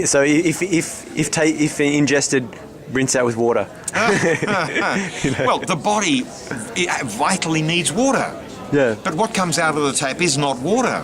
So if ingested, rinse out with water. Well, the body vitally needs water. Yeah. But what comes out of the tap is not water,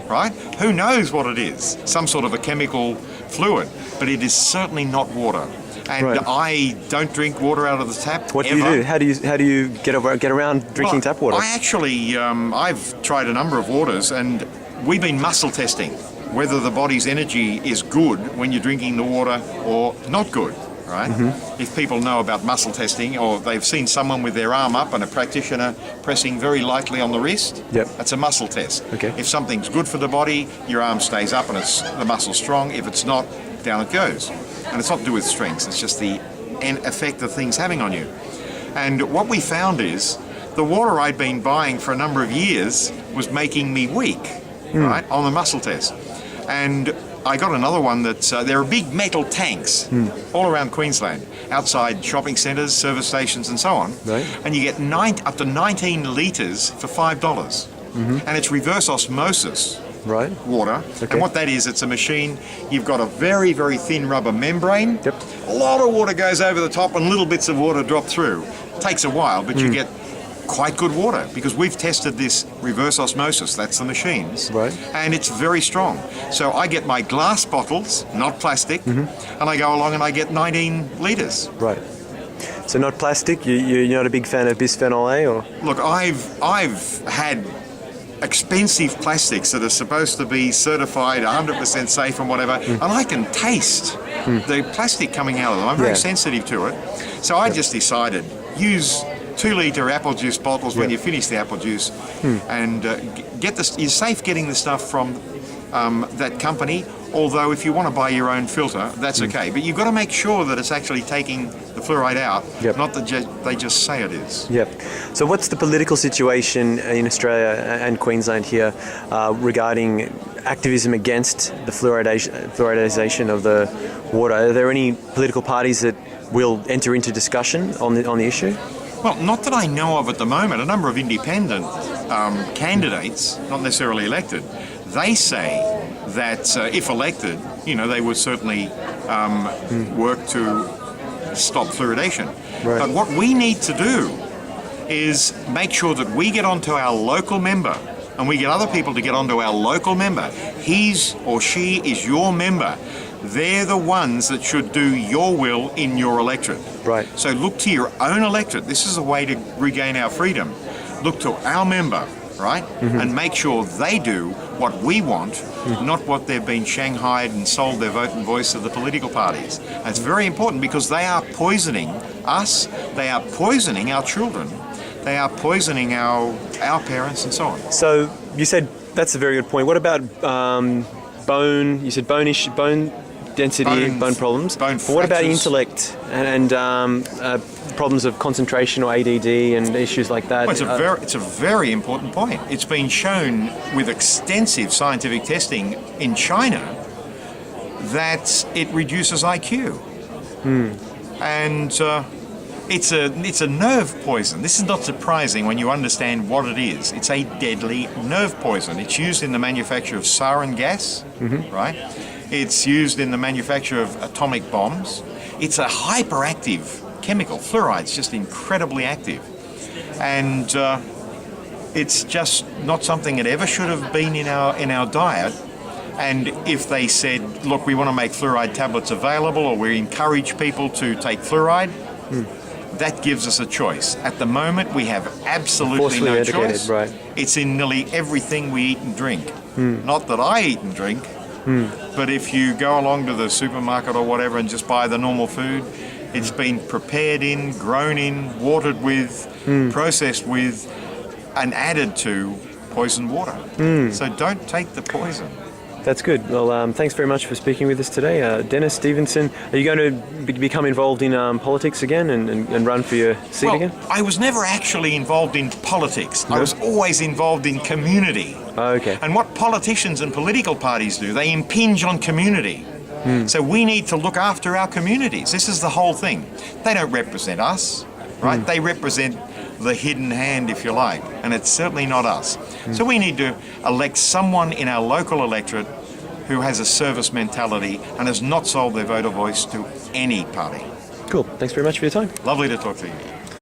right? Who knows what it is? Some sort of a chemical fluid, but it is certainly not water. And Right. I don't drink water out of the tap. What do ever. you do? How do you get around drinking tap water? I actually, I've tried a number of waters, and we've been muscle testing whether the body's energy is good when you're drinking the water or not good, right? If people know about muscle testing, or they've seen someone with their arm up and a practitioner pressing very lightly on the wrist, Yep. that's a muscle test. Okay. If something's good for the body, your arm stays up and the muscle's strong. If it's not, down it goes. And it's not to do with strength, it's just the effect of things having on you. And what we found is the water I'd been buying for a number of years was making me weak, right, on the muscle test. And I got another one that there are big metal tanks all around Queensland, outside shopping centres, service stations and so on. Right. And you get up to 19 litres for $5. And it's reverse osmosis. Right. Water. Okay. And what that is, it's a machine. You've got a very, very thin rubber membrane. Yep. A lot of water goes over the top and little bits of water drop through. Takes a while, but you get quite good water because we've tested this reverse osmosis. That's the machines. Right. And it's very strong. So I get my glass bottles, not plastic, and I go along and I get 19 litres. Right. So not plastic. You're not a big fan of bisphenol A, or? Look, I've had expensive plastics that are supposed to be certified 100% safe and whatever, and I can taste the plastic coming out of them. I'm very sensitive to it. So I just decided, use 2-litre apple juice bottles when you finish the apple juice, and get this. You're safe getting the stuff from that company, although if you want to buy your own filter, that's okay. But you've got to make sure that it's actually taking the fluoride out, not that they just say it is. Yep. So what's the political situation in Australia and Queensland here regarding activism against the fluoridization of the water? Are there any political parties that will enter into discussion on the issue? Well, not that I know of at the moment. A number of independent candidates, not necessarily elected, they say that if elected, they would certainly work to stop fluoridation. Right. But what we need to do is make sure that we get onto our local member, and we get other people to get onto our local member. He's or she is your member. They're the ones that should do your will in your electorate. Right. So look to your own electorate. This is a way to regain our freedom. Look to our member, right? And make sure they do what we want, not what they've been shanghaied and sold their vote and voice to the political parties. And it's very important because they are poisoning us, they are poisoning our children, they are poisoning our parents and so on. So you said that's a very good point. What about bone? You said bone density, bone problems. Bone but what about fractures. intellect and problems of concentration or ADD and issues like that? Well, it's a very important point. It's been shown with extensive scientific testing in China that it reduces IQ. And it's a nerve poison. This is not surprising when you understand what it is. It's a deadly nerve poison. It's used in the manufacture of sarin gas, right? It's used in the manufacture of atomic bombs. It's a hyperactive chemical. Fluoride's just incredibly active. And it's just not something that ever should have been in our diet. And if they said, look, we want to make fluoride tablets available, or we encourage people to take fluoride, that gives us a choice. At the moment, we have absolutely no choice. Right. It's in nearly everything we eat and drink. Not that I eat and drink, but if you go along to the supermarket or whatever and just buy the normal food, it's been prepared in, grown in, watered with, processed with, and added to poisoned water. So don't take the poison. That's good. Well, thanks very much for speaking with us today. Dennis Stevenson, are you going to become involved in politics again and run for your seat again? I was never actually involved in politics. No? I was always involved in community. Oh, okay. And what politicians and political parties do, they impinge on community. So we need to look after our communities. This is the whole thing. They don't represent us, right? They represent the hidden hand, if you like, and it's certainly not us. So we need to elect someone in our local electorate who has a service mentality and has not sold their vote or voice to any party. Cool. Thanks very much for your time. Lovely to talk to you.